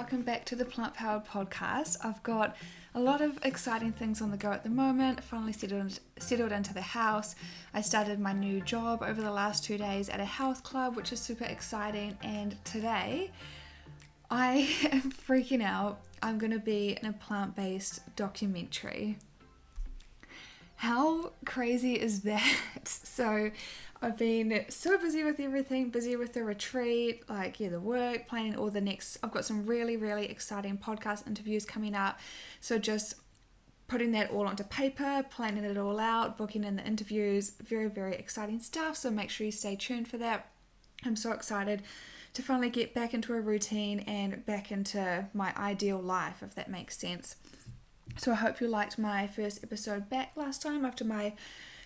welcome back to the Plant Powered Podcast. I've got a lot of exciting things on the go at the moment. Finally settled into the house. I started my new job over the last 2 days at a health club, which is super exciting, and today I am freaking out. I'm going to be in a plant-based documentary. How crazy is that? So I've been so busy with everything, busy with the retreat, the work, planning all the next. I've got some really, really exciting podcast interviews coming up. So just putting that all onto paper, planning it all out, booking in the interviews, very, very exciting stuff. So make sure you stay tuned for that. I'm so excited to finally get back into a routine and back into my ideal life, if that makes sense. So I hope you liked my first episode back last time after my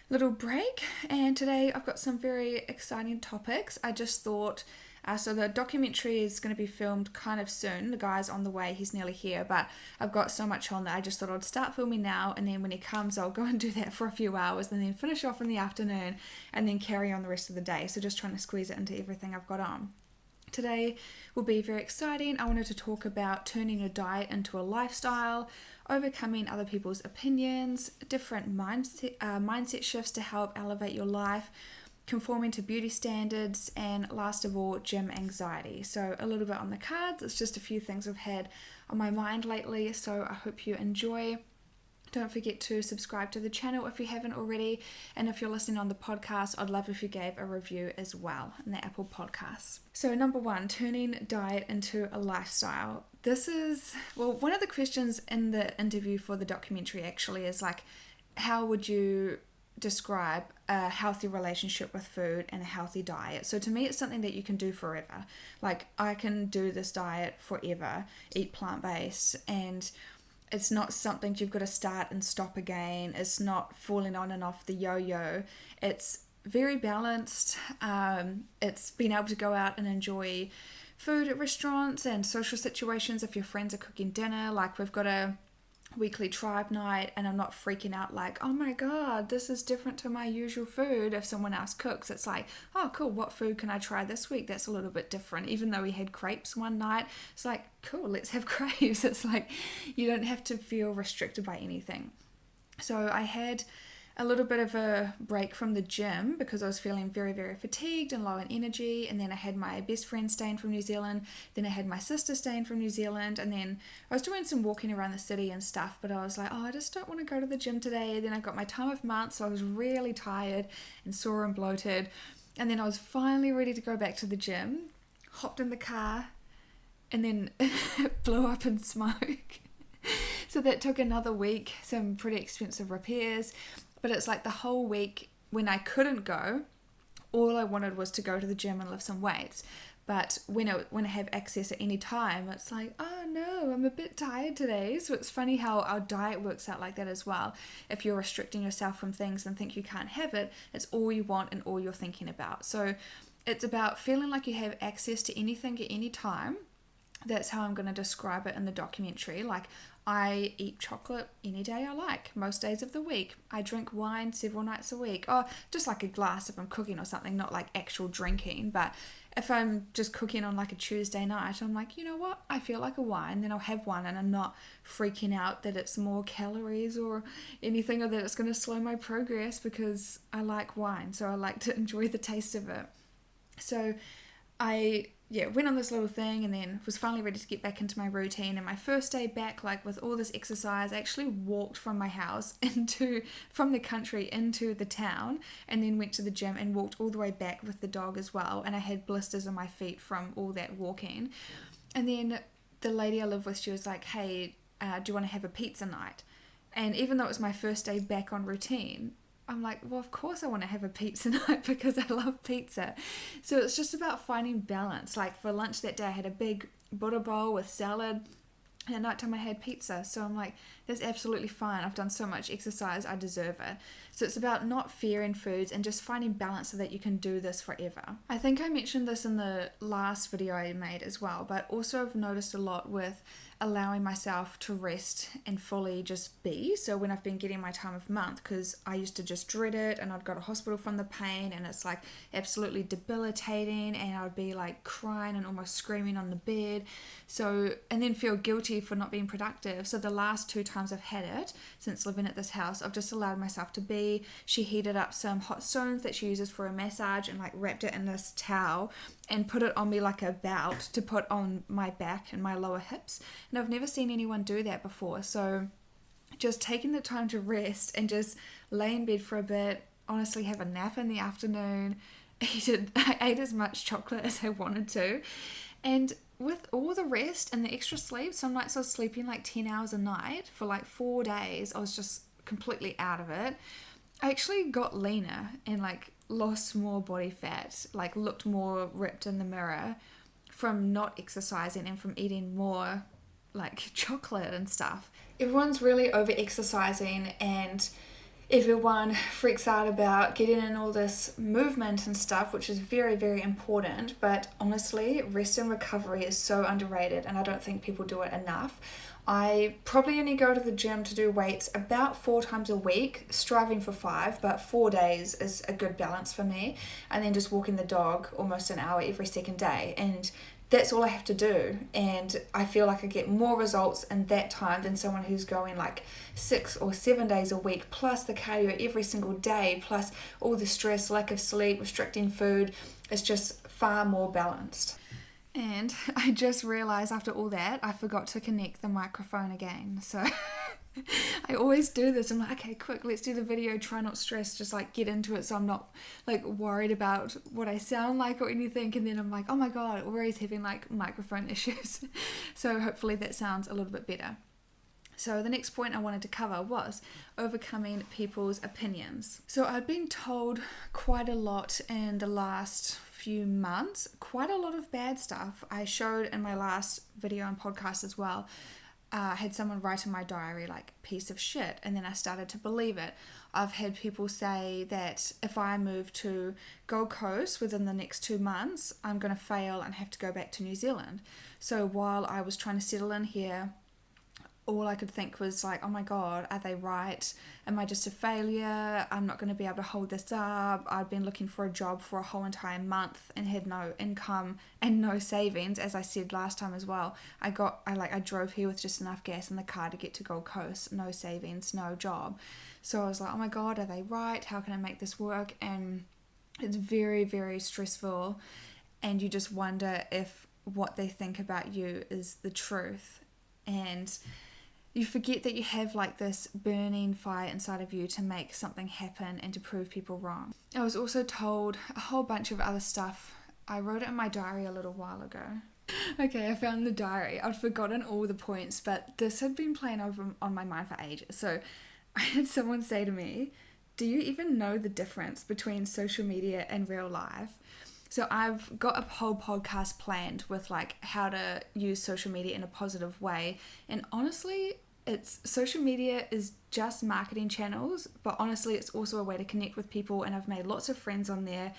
little break, and today I've got some very exciting topics. I just thought, so the documentary is going to be filmed kind of soon. The guy's on the way, he's nearly here, but I've got so much on that I just thought I'd start filming now, and then when he comes I'll go and do that for a few hours and then finish off in the afternoon and then carry on the rest of the day. So just trying to squeeze it into everything I've got on. Today will be very exciting. I wanted to talk about turning your diet into a lifestyle, overcoming other people's opinions, different mindset shifts to help elevate your life, conforming to beauty standards, and last of all, gym anxiety. So a little bit on the cards. It's just a few things I've had on my mind lately, so I hope you enjoy. Don't forget to subscribe to the channel if you haven't already, and if you're listening on the podcast, I'd love if you gave a review as well in the Apple Podcasts. So number one, turning diet into a lifestyle. This is, one of the questions in the interview for the documentary actually is how would you describe a healthy relationship with food and a healthy diet? So to me, it's something that you can do forever. I can do this diet forever, eat plant-based, and it's not something you've got to start and stop again. It's not falling on and off the yo-yo. It's very balanced. It's being able to go out and enjoy food at restaurants and social situations if your friends are cooking dinner. We've got a weekly tribe night, and I'm not freaking out oh my god, this is different to my usual food. If someone else cooks, it's oh cool, what food can I try this week that's a little bit different? Even though we had crepes one night, it's cool, let's have crepes. It's you don't have to feel restricted by anything. So I had a little bit of a break from the gym because I was feeling very, very fatigued and low in energy, and then I had my best friend staying from New Zealand, then I had my sister staying from New Zealand, and then I was doing some walking around the city and stuff, but I was I just don't want to go to the gym today. Then I got my time of month, so I was really tired and sore and bloated, and then I was finally ready to go back to the gym, hopped in the car, and then it blew up in smoke. So that took another week, some pretty expensive repairs. But it's the whole week when I couldn't go, all I wanted was to go to the gym and lift some weights. But when I have access at any time, it's oh no, I'm a bit tired today. So it's funny how our diet works out like that as well. If you're restricting yourself from things and think you can't have it, it's all you want and all you're thinking about. So it's about feeling like you have access to anything at any time. That's how I'm going to describe it in the documentary. I eat chocolate any day I like, most days of the week. I drink wine several nights a week. Oh, just a glass if I'm cooking or something, not actual drinking. But if I'm just cooking on a Tuesday night, I'm you know what? I feel like a wine, then I'll have one, and I'm not freaking out that it's more calories or anything, or that it's going to slow my progress, because I like wine, so I like to enjoy the taste of it. So I went on this little thing and then was finally ready to get back into my routine. And my first day back, with all this exercise, I actually walked from my house from the country into the town, and then went to the gym and walked all the way back with the dog as well. And I had blisters on my feet from all that walking. And then the lady I live with, she was hey, do you want to have a pizza night? And even though it was my first day back on routine, I'm well, of course I want to have a pizza night because I love pizza. So it's just about finding balance. For lunch that day, I had a big Buddha bowl with salad, and at night time I had pizza. So I'm that's absolutely fine. I've done so much exercise, I deserve it. So it's about not fearing foods and just finding balance so that you can do this forever. I think I mentioned this in the last video I made as well, but also I've noticed a lot with allowing myself to rest and fully just be. So when I've been getting my time of month, because I used to just dread it and I'd go to hospital from the pain and it's like absolutely debilitating and I'd be like crying and almost screaming on the bed. So, and then feel guilty for not being productive. So the last 2 times I've had it since living at this house, I've just allowed myself to be. She heated up some hot stones that she uses for a massage and like wrapped it in this towel and put it on me like a belt to put on my back and my lower hips. And I've never seen anyone do that before. So just taking the time to rest and just lay in bed for a bit, honestly have a nap in the afternoon, I ate as much chocolate as I wanted to. And with all the rest and the extra sleep, some nights I was sleeping like 10 hours a night for like 4 days. I was just completely out of it. I actually got leaner and like lost more body fat, like looked more ripped in the mirror from not exercising and from eating more like chocolate and stuff. Everyone's really over exercising and everyone freaks out about getting in all this movement and stuff, which is very, very important. But honestly, rest and recovery is so underrated and I don't think people do it enough. I probably only go to the gym to do weights about 4 times a week, striving for 5, but 4 days is a good balance for me. And then just walking the dog almost an hour every second day. And that's all I have to do. And I feel like I get more results in that time than someone who's going like 6 or 7 days a week, plus the cardio every single day, plus all the stress, lack of sleep, restricting food. It's just far more balanced. And I just realised after all that, I forgot to connect the microphone again. So I always do this. I'm like, okay, quick, let's do the video, try not stress, just like get into it so I'm not like worried about what I sound like or anything. And then I'm like, oh my God, always having like microphone issues. So hopefully that sounds a little bit better. So the next point I wanted to cover was overcoming people's opinions. So I've been told quite a lot in the last few months, quite a lot of bad stuff. I showed in my last video and podcast as well, I had someone write in my diary like piece of shit, and then I started to believe it. I've had people say that if I move to Gold Coast within the next 2 months, I'm going to fail and have to go back to New Zealand. So while I was trying to settle in here, all I could think was like, oh my God, are they right? Am I just a failure? I'm not going to be able to hold this up. I'd been looking for a job for a whole entire month and had no income and no savings, as I said last time as well. I drove here with just enough gas in the car to get to Gold Coast, no savings, no job. So I was like, oh my God, are they right? How can I make this work? And it's very, very stressful. And you just wonder if what they think about you is the truth. And you forget that you have like this burning fire inside of you to make something happen and to prove people wrong. I was also told a whole bunch of other stuff. I wrote it in my diary a little while ago. Okay, I found the diary. I'd forgotten all the points, but this had been playing over on my mind for ages. So I had someone say to me, do you even know the difference between social media and real life? So I've got a whole podcast planned with like how to use social media in a positive way. And honestly, social media is just marketing channels, but honestly, it's also a way to connect with people. And I've made lots of friends on there.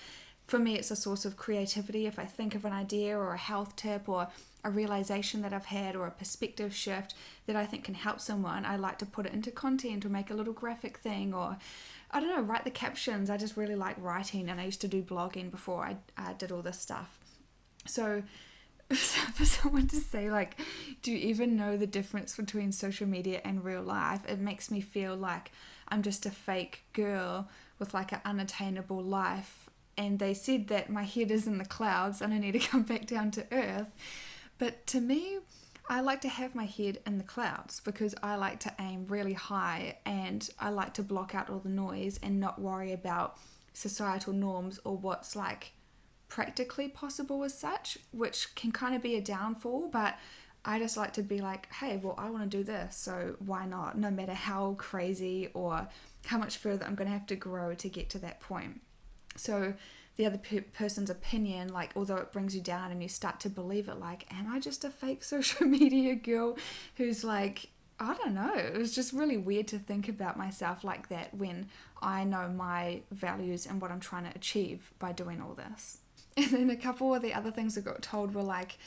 For me, it's a source of creativity. If I think of an idea or a health tip or a realization that I've had or a perspective shift that I think can help someone, I like to put it into content or make a little graphic thing or I don't know, write the captions. I just really like writing, and I used to do blogging before I did all this stuff. So for someone to say like, do you even know the difference between social media and real life? It makes me feel like I'm just a fake girl with like an unattainable life. And they said that my head is in the clouds and I need to come back down to earth. But to me, I like to have my head in the clouds because I like to aim really high and I like to block out all the noise and not worry about societal norms or what's like practically possible as such, which can kind of be a downfall, but I just like to be like, hey, well, I want to do this, so why not? No matter how crazy or how much further I'm going to have to grow to get to that point. So the other person's opinion, like, although it brings you down and you start to believe it, like, am I just a fake social media girl who's like, I don't know. It was just really weird to think about myself like that when I know my values and what I'm trying to achieve by doing all this. And then a couple of the other things I got told were like,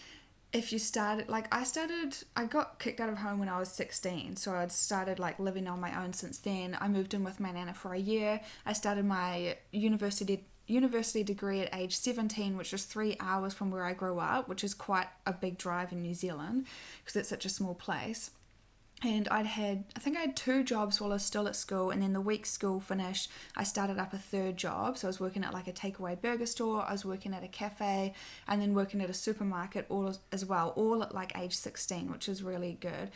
if you started, like I got kicked out of home when I was 16, so I'd started like living on my own since then. I moved in with my nana for a year. I started my university degree at age 17, which was 3 hours from where I grew up, which is quite a big drive in New Zealand because it's such a small place. And I think I had 2 jobs while I was still at school, and then the week school finished, I started up a 3rd job. So I was working at like a takeaway burger store, I was working at a cafe, and then working at a supermarket all at like age 16, which was really good.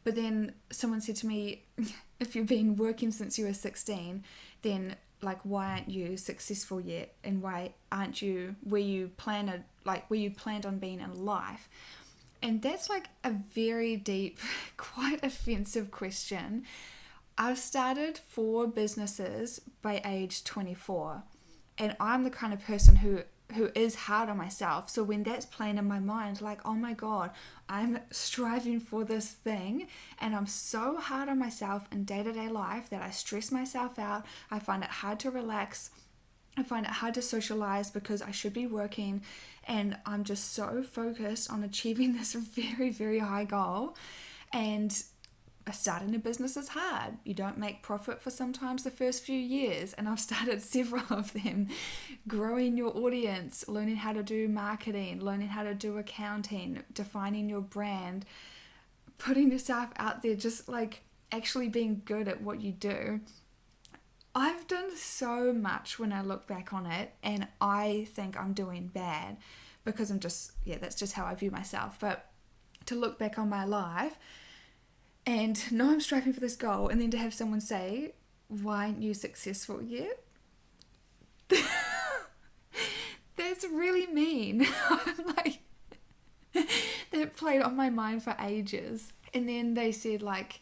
But then someone said to me, if you've been working since you were 16, then like why aren't you successful yet, and why aren't you where you planned on being in life? And that's like a very deep, quite offensive question. I've started 4 businesses by age 24, and I'm the kind of person who is hard on myself. So when that's playing in my mind, like, oh my God, I'm striving for this thing, and I'm so hard on myself in day-to-day life that I stress myself out. I find it hard to relax. I find it hard to socialize because I should be working, and I'm just so focused on achieving this very, very high goal. And starting a business is hard. You don't make profit for sometimes the first few years, and I've started several of them. Growing your audience, learning how to do marketing, learning how to do accounting, defining your brand, putting yourself out there, just like actually being good at what you do. I've done so much when I look back on it, and I think I'm doing bad because that's just how I view myself. But to look back on my life and know I'm striving for this goal, and then to have someone say, why aren't you successful yet? That's really mean. I'm like, that played on my mind for ages. And then they said like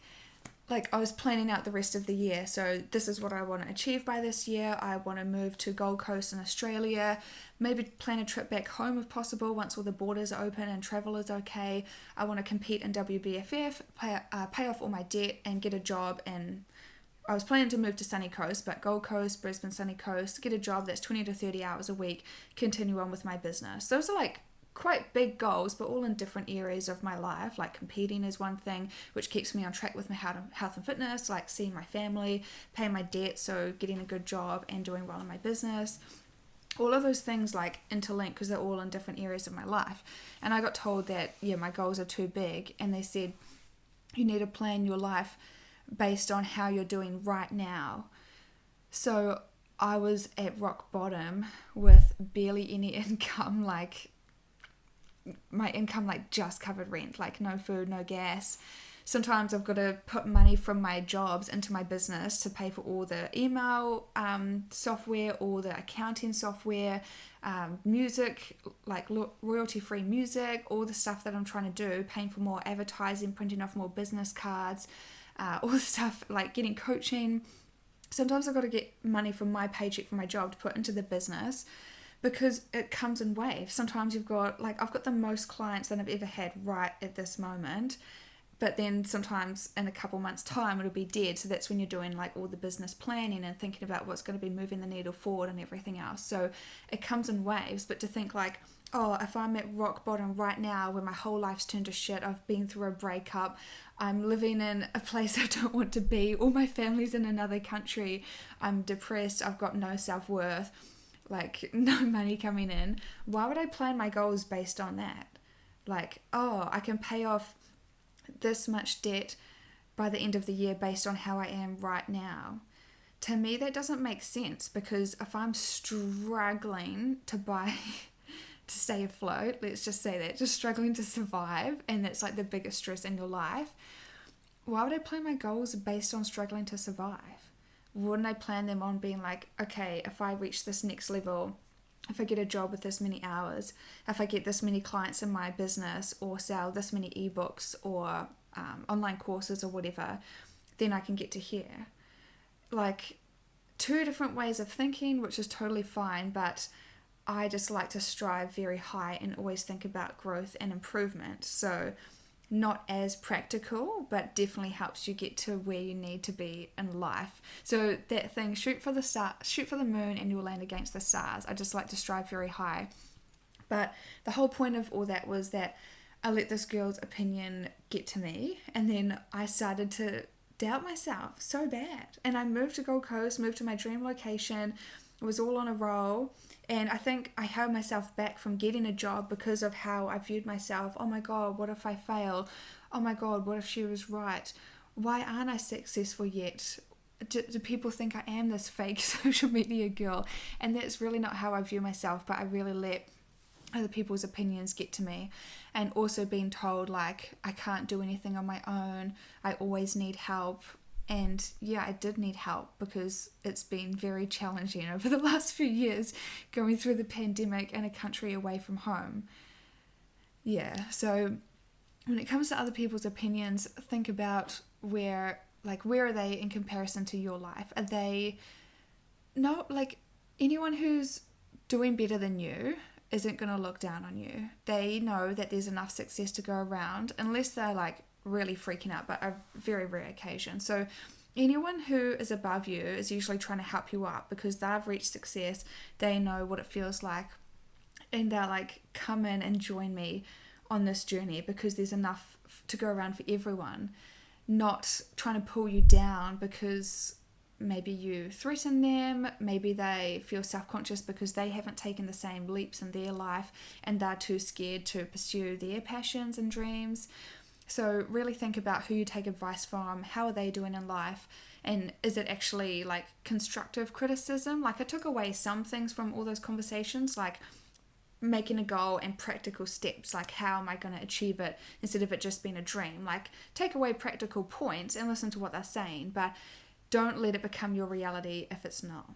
I was planning out the rest of the year. So this is what I want to achieve by this year. I want to move to Gold Coast in Australia, maybe plan a trip back home if possible once all the borders are open and travel is okay. I want to compete in WBFF, pay off all my debt and get a job. And I was planning to move to Sunny Coast, but Gold Coast, Brisbane, Sunny Coast, get a job that's 20 to 30 hours a week, continue on with my business. Those are like quite big goals, but all in different areas of my life. Like competing is one thing, which keeps me on track with my health and fitness, like seeing my family, paying my debt, so getting a good job and doing well in my business. All of those things like interlink because they're all in different areas of my life. And I got told that, my goals are too big, and they said you need to plan your life based on how you're doing right now. So I was at rock bottom with barely any income, like my income like just covered rent, like no food, no gas. Sometimes I've got to put money from my jobs into my business to pay for all the email software, all the accounting software, music, like royalty-free music, all the stuff that I'm trying to do, paying for more advertising, printing off more business cards, all the stuff like getting coaching. Sometimes I've got to get money from my paycheck from my job to put into the business, because it comes in waves. Sometimes I've got the most clients that I've ever had right at this moment, but then sometimes in a couple months time it'll be dead. So that's when you're doing like all the business planning and thinking about what's going to be moving the needle forward and everything else. So it comes in waves. But to think like, oh, if I'm at rock bottom right now where my whole life's turned to shit, I've been through a breakup, I'm living in a place I don't want to be, all my family's in another country, I'm depressed, I've got no self-worth, like no money coming in, why would I plan my goals based on that? Like, oh, I can pay off this much debt by the end of the year based on how I am right now. To me, that doesn't make sense, because if I'm struggling to stay afloat, let's just say that, just struggling to survive, and that's like the biggest stress in your life, why would I plan my goals based on struggling to survive? Wouldn't I plan them on being like, okay, if I reach this next level, if I get a job with this many hours, if I get this many clients in my business, or sell this many ebooks or online courses or whatever, then I can get to here. Like, 2 different ways of thinking, which is totally fine, but I just like to strive very high and always think about growth and improvement. So not as practical, but definitely helps you get to where you need to be in life. So that thing, shoot for the moon and you'll land against the stars. I just like to strive very high. But the whole point of all that was that I let this girl's opinion get to me, and then I started to doubt myself so bad. And I moved to Gold Coast, moved to my dream location, was all on a roll, and I think I held myself back from getting a job because of how I viewed myself. Oh my god, what if I fail? Oh my god, what if she was right? Why aren't I successful yet? Do people think I am this fake social media girl? And that's really not how I view myself, but I really let other people's opinions get to me. And also being told like I can't do anything on my own, I always need help. And yeah, I did need help because it's been very challenging over the last few years going through the pandemic in a country away from home. Yeah, so when it comes to other people's opinions, think about where are they in comparison to your life? Are they not like anyone who's doing better than you isn't going to look down on you. They know that there's enough success to go around, unless they're like really freaking out, but a very rare occasion. So anyone who is above you is usually trying to help you up because they've reached success. They know what it feels like, and they're like, come in and join me on this journey because there's enough to go around for everyone. Not trying to pull you down because maybe you threaten them, maybe they feel self-conscious because they haven't taken the same leaps in their life and they're too scared to pursue their passions and dreams. So really think about who you take advice from, how are they doing in life, and is it actually like constructive criticism? Like I took away some things from all those conversations, like making a goal and practical steps, like how am I going to achieve it instead of it just being a dream. Like take away practical points and listen to what they're saying, but don't let it become your reality if it's not.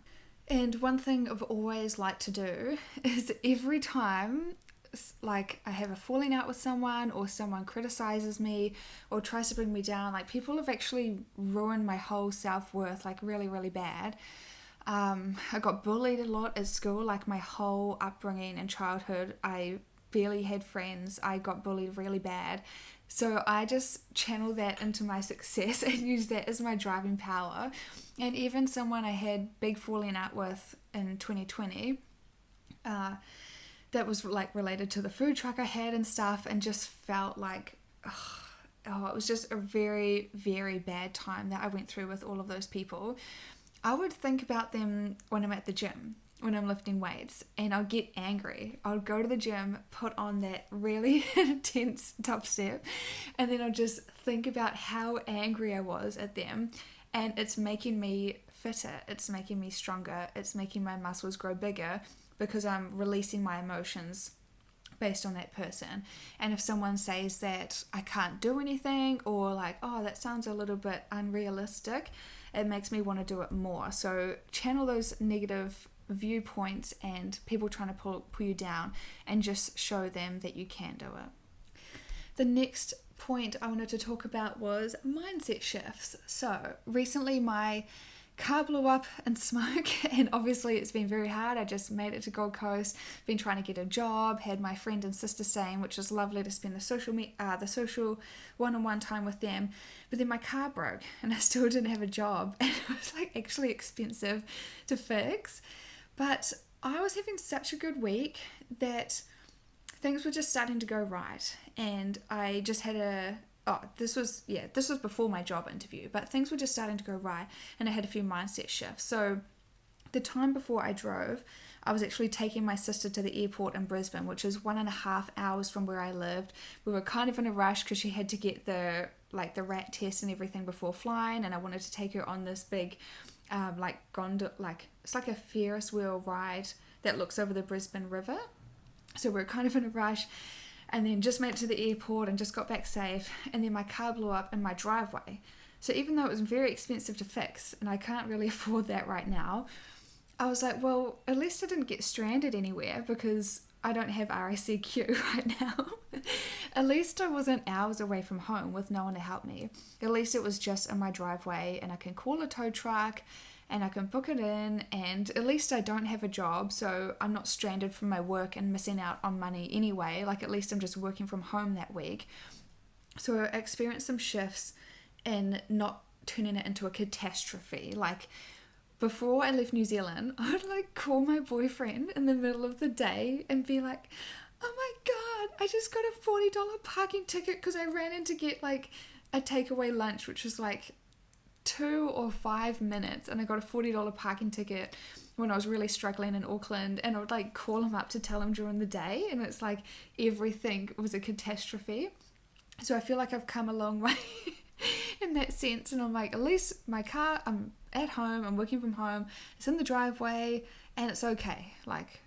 And one thing I've always liked to do is every time like I have a falling out with someone or someone criticizes me or tries to bring me down, like people have actually ruined my whole self-worth like really, really bad. I got bullied a lot at school, like my whole upbringing and childhood. I barely had friends. I got bullied really bad. So I just channel that into my success and use that as my driving power. And even someone I had big falling out with in 2020, that was like related to the food truck I had and stuff, and just felt like, it was just a very, very bad time that I went through with all of those people. I would think about them when I'm at the gym, when I'm lifting weights, and I'll get angry. I'll go to the gym, put on that really intense dubstep, and then I'll just think about how angry I was at them, and it's making me fitter, it's making me stronger, it's making my muscles grow bigger because I'm releasing my emotions based on that person. And if someone says that I can't do anything, or like, oh, that sounds a little bit unrealistic, it makes me want to do it more. So channel those negative viewpoints and people trying to pull you down, and just show them that you can do it. The next point I wanted to talk about was mindset shifts. So recently my car blew up in smoke, and obviously it's been very hard. I just made it to Gold Coast, been trying to get a job, had my friend and sister staying, which was lovely to spend the social one-on-one time with them. But then my car broke and I still didn't have a job, and it was like actually expensive to fix. But I was having such a good week that things were just starting to go right, and I just had this was before my job interview, but things were just starting to go right, and I had a few mindset shifts. So the time before I drove, I was actually taking my sister to the airport in Brisbane, which is 1.5 hours from where I lived. We were kind of in a rush because she had to get the rat test and everything before flying, and I wanted to take her on this big it's like a Ferris wheel ride that looks over the Brisbane River. So we're kind of in a rush, and then just made it to the airport and just got back safe, and then my car blew up in my driveway. So even though it was very expensive to fix, and I can't really afford that right now, I was like, well, at least I didn't get stranded anywhere because I don't have RACQ right now. At least I wasn't hours away from home with no one to help me. At least it was just in my driveway, and I can call a tow truck and I can book it in, and at least I don't have a job, so I'm not stranded from my work and missing out on money anyway. Like, at least I'm just working from home that week. So I experienced some shifts in not turning it into a catastrophe. Like, before I left New Zealand, I would like call my boyfriend in the middle of the day and be like, oh my God, I just got a $40 parking ticket because I ran in to get like a takeaway lunch, which was like 2 or 5 minutes, and I got a $40 parking ticket when I was really struggling in Auckland, and I would like call him up to tell him during the day, and it's like everything was a catastrophe. So I feel like I've come a long way in that sense, and I'm like, at least my car, I'm at home, I'm working from home, it's in the driveway, and it's okay, like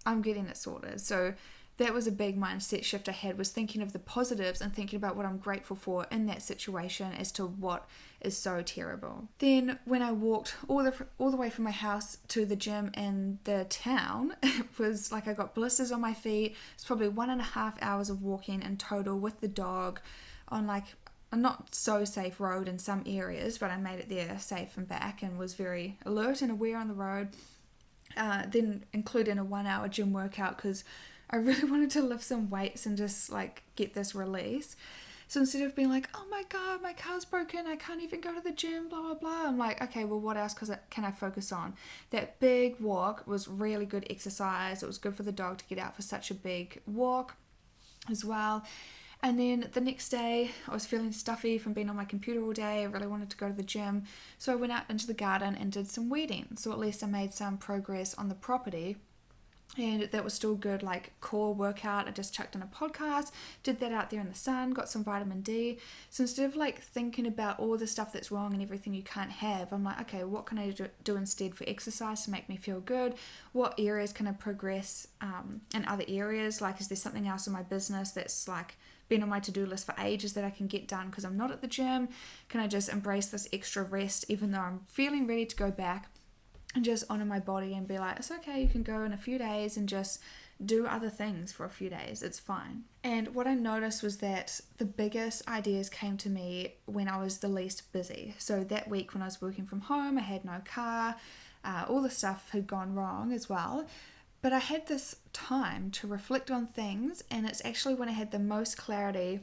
I'm getting it sorted. So that was a big mindset shift I had, was thinking of the positives and thinking about what I'm grateful for in that situation as to what is so terrible. Then when I walked all the way from my house to the gym in the town, it was like I got blisters on my feet. It's probably 1.5 hours of walking in total with the dog on like a not so safe road in some areas, but I made it there safe and back and was very alert and aware on the road. Then including a 1 hour gym workout because I really wanted to lift some weights and just like get this release. So instead of being like, oh my God, my car's broken, I can't even go to the gym, blah, blah, blah, I'm like, okay, well, what else can I focus on? That big walk was really good exercise. It was good for the dog to get out for such a big walk as well. And then the next day, I was feeling stuffy from being on my computer all day. I really wanted to go to the gym. So I went out into the garden and did some weeding. So at least I made some progress on the property. And that was still good, like core workout. I just chucked in a podcast, did that out there in the sun, got some vitamin D. So instead of like thinking about all the stuff that's wrong and everything you can't have, I'm like, okay, what can I do instead for exercise to make me feel good? What areas can I progress in other areas? Like, is there something else in my business that's like been on my to-do list for ages that I can get done because I'm not at the gym? Can I just embrace this extra rest even though I'm feeling ready to go back? And just honor my body and be like, it's okay, you can go in a few days and just do other things for a few days, it's fine. And what I noticed was that the biggest ideas came to me when I was the least busy. So that week when I was working from home, I had no car, all the stuff had gone wrong as well. But I had this time to reflect on things, and it's actually when I had the most clarity.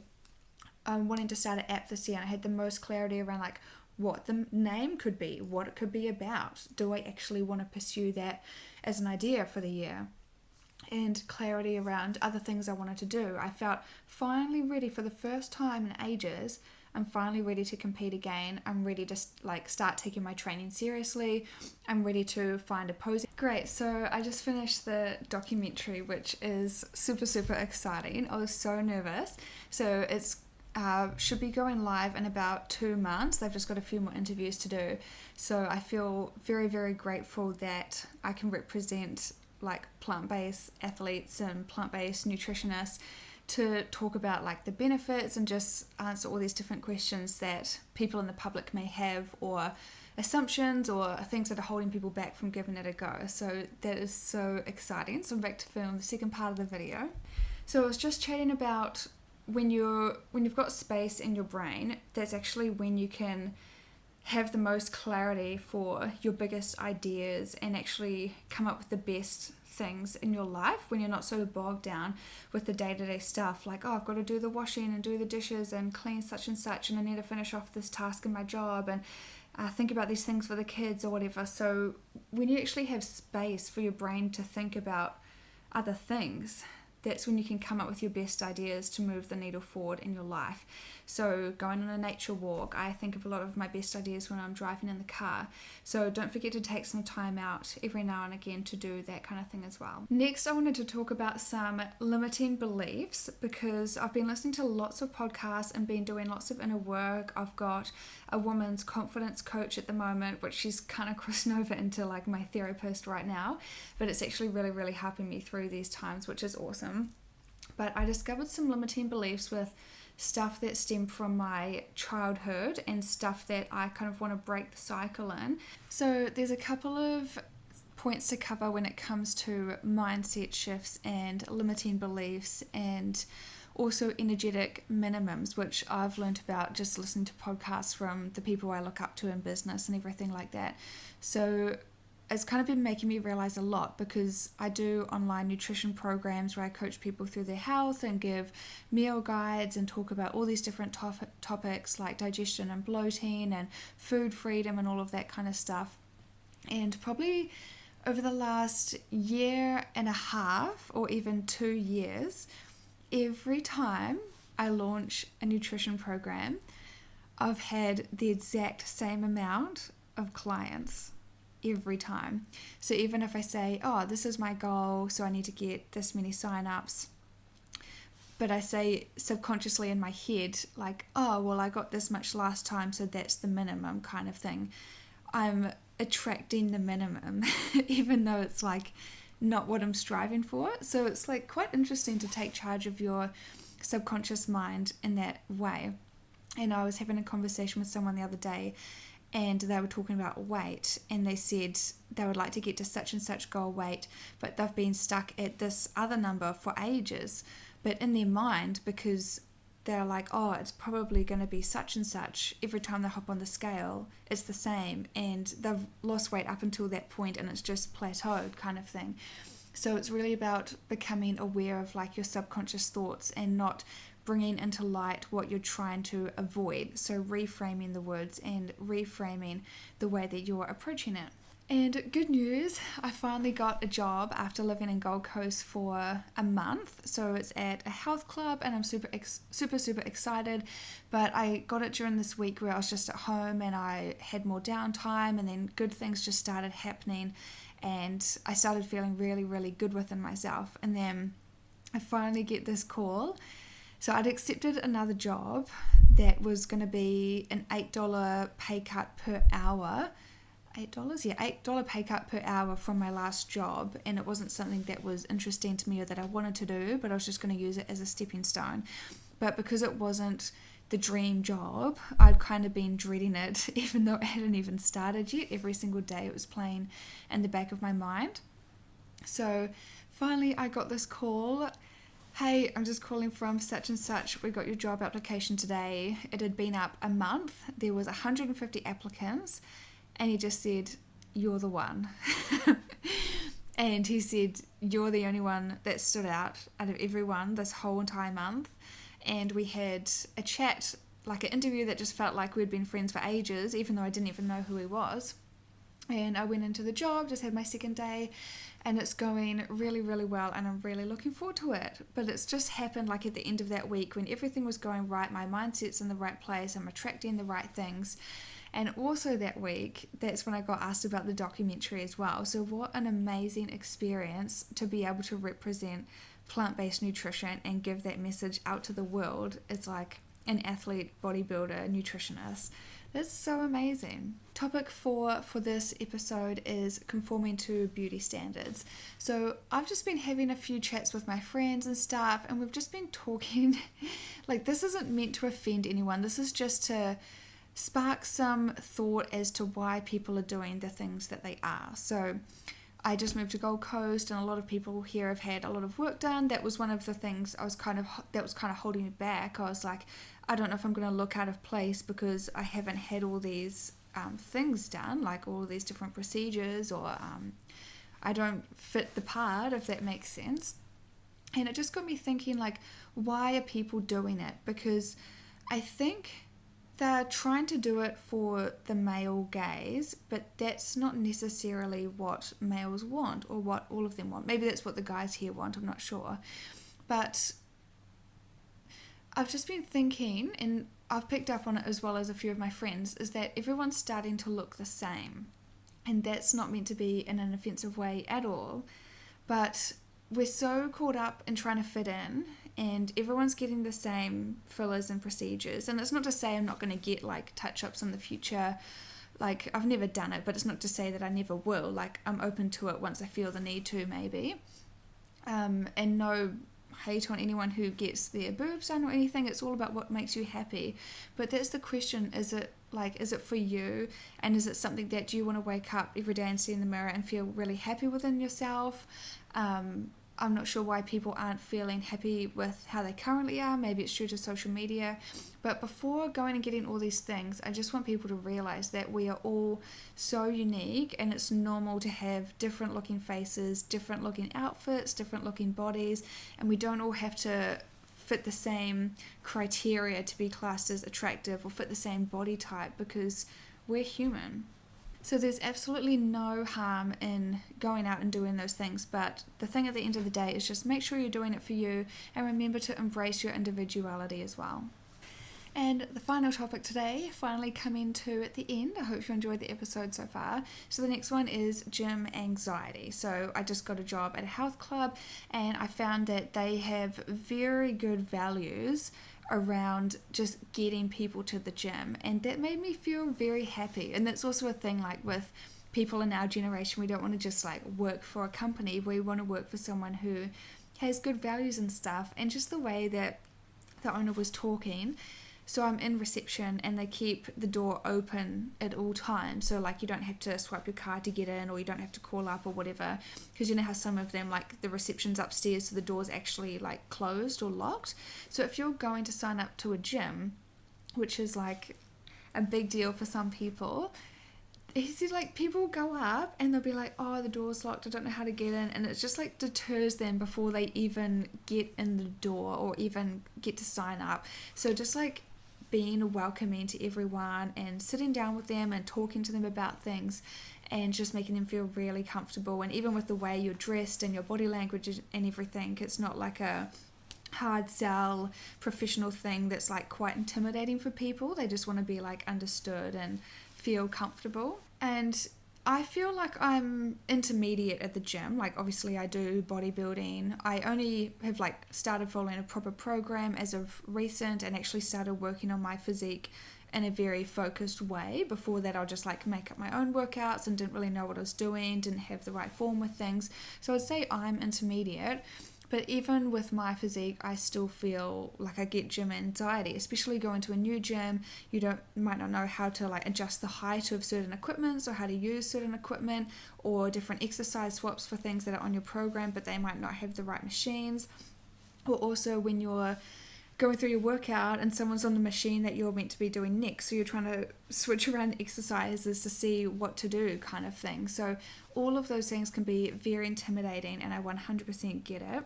I'm wanting to start an app this year, and I had the most clarity around like what the name could be, what it could be about. Do I actually want to pursue that as an idea for the year? And clarity around other things I wanted to do. I felt finally ready for the first time in ages. I'm finally ready to compete again. I'm ready to like start taking my training seriously. I'm ready to find a pose. Great, so I just finished the documentary, which is super, super exciting. I was so nervous. So it's should be going live in about 2 months. They've just got a few more interviews to do. So I feel very, very grateful that I can represent like plant-based athletes and plant-based nutritionists to talk about like the benefits and just answer all these different questions that people in the public may have, or assumptions or things that are holding people back from giving it a go. So that is so exciting. So I'm back to film the second part of the video. So I was just chatting about when you've got space in your brain, that's actually when you can have the most clarity for your biggest ideas and actually come up with the best things in your life, when you're not so bogged down with the day-to-day stuff like, oh, I've got to do the washing and do the dishes and clean such and such, and I need to finish off this task in my job, and think about these things for the kids or whatever. So when you actually have space for your brain to think about other things, that's when you can come up with your best ideas to move the needle forward in your life. So going on a nature walk, I think of a lot of my best ideas when I'm driving in the car. So don't forget to take some time out every now and again to do that kind of thing as well. Next, I wanted to talk about some limiting beliefs, because I've been listening to lots of podcasts and been doing lots of inner work. I've got a woman's confidence coach at the moment, which she's kind of crossing over into like my therapist right now, but it's actually really, really helping me through these times, which is awesome. But I discovered some limiting beliefs with stuff that stemmed from my childhood and stuff that I kind of want to break the cycle in. So there's a couple of points to cover when it comes to mindset shifts and limiting beliefs, and also energetic minimums, which I've learned about just listening to podcasts from the people I look up to in business and everything like that. So it's kind of been making me realize a lot, because I do online nutrition programs where I coach people through their health and give meal guides and talk about all these different topics like digestion and bloating and food freedom and all of that kind of stuff. And probably over the last year and a half or even 2 years, every time I launch a nutrition program, I've had the exact same amount of clients every time. So even if I say, oh, this is my goal, so I need to get this many sign-ups, but I say subconsciously in my head, like, oh, well, I got this much last time, so that's the minimum kind of thing. I'm attracting the minimum, even though it's like not what I'm striving for. So it's like quite interesting to take charge of your subconscious mind in that way. And I was having a conversation with someone the other day, and they were talking about weight, and they said they would like to get to such and such goal weight, but they've been stuck at this other number for ages. But in their mind, because they're like, oh, it's probably going to be such and such, every time they hop on the scale, it's the same, and they've lost weight up until that point, and it's just plateaued kind of thing. So it's really about becoming aware of like your subconscious thoughts and not bringing into light what you're trying to avoid. So reframing the words and reframing the way that you're approaching it. And good news, I finally got a job after living in Gold Coast for a month. So it's at a health club, and I'm super excited. But I got it during this week where I was just at home and I had more downtime, and then good things just started happening, and I started feeling really, really good within myself. And then I finally get this call. So I'd accepted another job that was going to be an $8 pay cut per hour. $8? Yeah, $8 pay cut per hour from my last job, and it wasn't something that was interesting to me or that I wanted to do, but I was just going to use it as a stepping stone. But because it wasn't the dream job, I'd kind of been dreading it, even though it hadn't even started yet. Every single day it was playing in the back of my mind. So finally I got this call. Hey, I'm just calling from such and such. We got your job application today. It had been up a month. There was 150 applicants. And he just said, you're the one. And he said, you're the only one that stood out of everyone this whole entire month. And we had a chat, like an interview that just felt like we'd been friends for ages, even though I didn't even know who he was. And I went into the job, just had my second day, and it's going really, really well, and I'm really looking forward to it. But it's just happened like at the end of that week when everything was going right, my mindset's in the right place, I'm attracting the right things. And also that week, that's when I got asked about the documentary as well. So what an amazing experience to be able to represent plant-based nutrition and give that message out to the world. It's like an athlete, bodybuilder, nutritionist. That's so amazing. Topic 4 for this episode is conforming to beauty standards. So I've just been having a few chats with my friends and stuff, and we've just been talking, like this isn't meant to offend anyone. This is just to spark some thought as to why people are doing the things that they are. So I just moved to Gold Coast, and a lot of people here have had a lot of work done. That was one of the things that was kind of holding me back. I was like, I don't know if I'm going to look out of place because I haven't had all these things done, like all these different procedures, or I don't fit the part, if that makes sense. And it just got me thinking, like, why are people doing it? Because I think they're trying to do it for the male gaze, but that's not necessarily what males want or what all of them want. Maybe that's what the guys here want, I'm not sure. But I've just been thinking, and I've picked up on it as well as a few of my friends, is that everyone's starting to look the same. And that's not meant to be in an offensive way at all. But we're so caught up in trying to fit in, and everyone's getting the same fillers and procedures. And it's not to say I'm not going to get like touch-ups in the future. Like, I've never done it, but it's not to say that I never will. Like, I'm open to it once I feel the need to, maybe. And no hate on anyone who gets their boobs done or anything. It's all about what makes you happy. But that's the question. Is it for you? And is it something that you want to wake up every day and see in the mirror and feel really happy within yourself? I'm not sure why people aren't feeling happy with how they currently are. Maybe it's due to social media. But before going and getting all these things, I just want people to realize that we are all so unique, and it's normal to have different looking faces, different looking outfits, different looking bodies, and we don't all have to fit the same criteria to be classed as attractive or fit the same body type, because we're human. So there's absolutely no harm in going out and doing those things, but the thing at the end of the day is just make sure you're doing it for you and remember to embrace your individuality as well. And the final topic today, finally coming to at the end. I hope you enjoyed the episode so far. So the next one is gym anxiety. So I just got a job at a health club and I found that they have very good values around just getting people to the gym, and that made me feel very happy. And that's also a thing, like with people in our generation, we don't want to just like work for a company, we want to work for someone who has good values and stuff. And just the way that the owner was talking, so I'm in reception and they keep the door open at all times, so like you don't have to swipe your card to get in, or you don't have to call up or whatever, because you know how some of them, like the reception's upstairs, so the door's actually like closed or locked. So if you're going to sign up to a gym, which is like a big deal for some people, he said like people go up and they'll be like, oh, the door's locked, I don't know how to get in, and it's just like deters them before they even get in the door or even get to sign up. So just like being welcoming to everyone and sitting down with them and talking to them about things and just making them feel really comfortable. And even with the way you're dressed and your body language and everything, it's not like a hard sell professional thing that's like quite intimidating for people. They just want to be like understood and feel comfortable. And I feel like I'm intermediate at the gym. Like obviously I do bodybuilding. I only have like started following a proper program as of recent and actually started working on my physique in a very focused way. Before that, I'll just like make up my own workouts and didn't really know what I was doing, didn't have the right form with things. So I'd say I'm intermediate. But even with my physique, I still feel like I get gym anxiety, especially going to a new gym. You might not know how to like adjust the height of certain equipments or how to use certain equipment, or different exercise swaps for things that are on your program, but they might not have the right machines. Or also when you're going through your workout and someone's on the machine that you're meant to be doing next, so you're trying to switch around exercises to see what to do kind of thing. So all of those things can be very intimidating, and I 100% get it.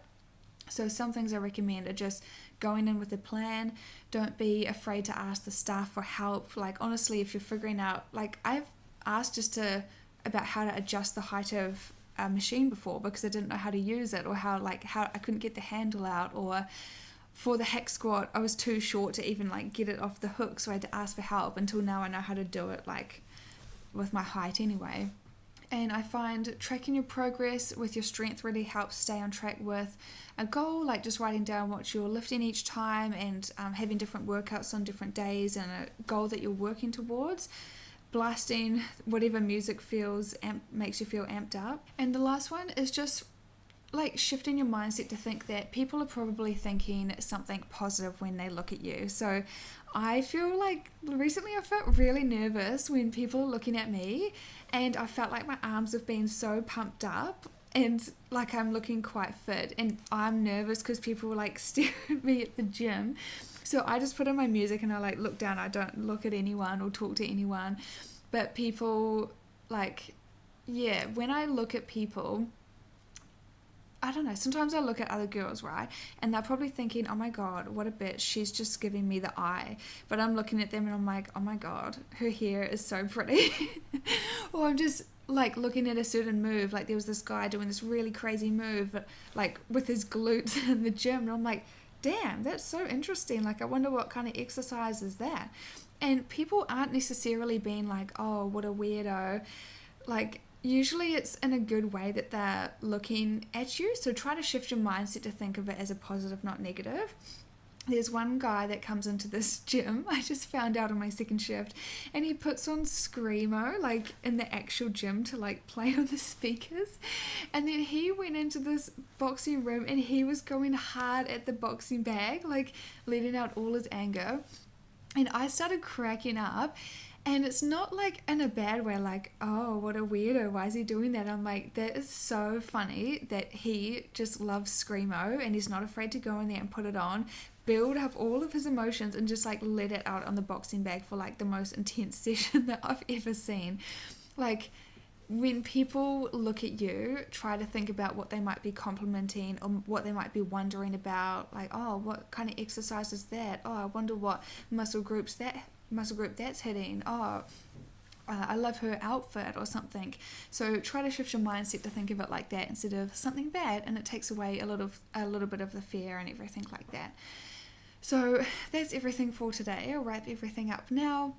So some things I recommend are just going in with a plan. Don't be afraid to ask the staff for help. Like honestly, if you're figuring out, like I've asked about how to adjust the height of a machine before because I didn't know how to use it, or how I couldn't get the handle out, or for the hack squat I was too short to even like get it off the hook, so I had to ask for help. Until now I know how to do it like with my height anyway. And I find tracking your progress with your strength really helps stay on track with a goal, like just writing down what you're lifting each time and having different workouts on different days and a goal that you're working towards. Blasting whatever music makes you feel amped up. And the last one is just like shifting your mindset to think that people are probably thinking something positive when they look at you. So I feel like recently I felt really nervous when people are looking at me, and I felt like my arms have been so pumped up and like I'm looking quite fit, and I'm nervous because people like stare at me at the gym. So I just put on my music and I like look down. I don't look at anyone or talk to anyone, but people like, yeah, when I look at people, I don't know, sometimes I look at other girls, right, and they're probably thinking, oh my god, what a bitch, she's just giving me the eye. But I'm looking at them and I'm like, oh my god, her hair is so pretty. Or I'm just like looking at a certain move, like there was this guy doing this really crazy move like with his glutes in the gym, and I'm like, damn, that's so interesting, like I wonder what kind of exercise is that. And people aren't necessarily being like, oh, what a weirdo. Like usually it's in a good way that they're looking at you, so try to shift your mindset to think of it as a positive, not negative. There's one guy that comes into this gym, I just found out on my second shift, and he puts on Screamo like in the actual gym to like play on the speakers, and then he went into this boxing room and he was going hard at the boxing bag, like letting out all his anger, and I started cracking up. And it's not like in a bad way, like, oh, what a weirdo, why is he doing that? I'm like, that is so funny that he just loves Screamo and he's not afraid to go in there and put it on, build up all of his emotions and just like let it out on the boxing bag for like the most intense session that I've ever seen. Like when people look at you, try to think about what they might be complimenting or what they might be wondering about, like, oh, what kind of exercise is that? Oh, I wonder what muscle group that's hitting. Oh, I love her outfit or something. So try to shift your mindset to think of it like that instead of something bad, and it takes away a little bit of the fear and everything like that. So that's everything for today. I'll wrap everything up now.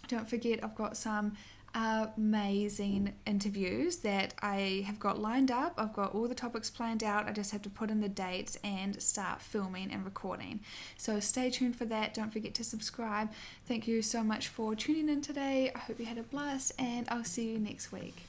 Don't forget, I've got some amazing interviews that I have got lined up. I've got all the topics planned out. I just have to put in the dates and start filming and recording. So stay tuned for that. Don't forget to subscribe. Thank you so much for tuning in today. I hope you had a blast, and I'll see you next week.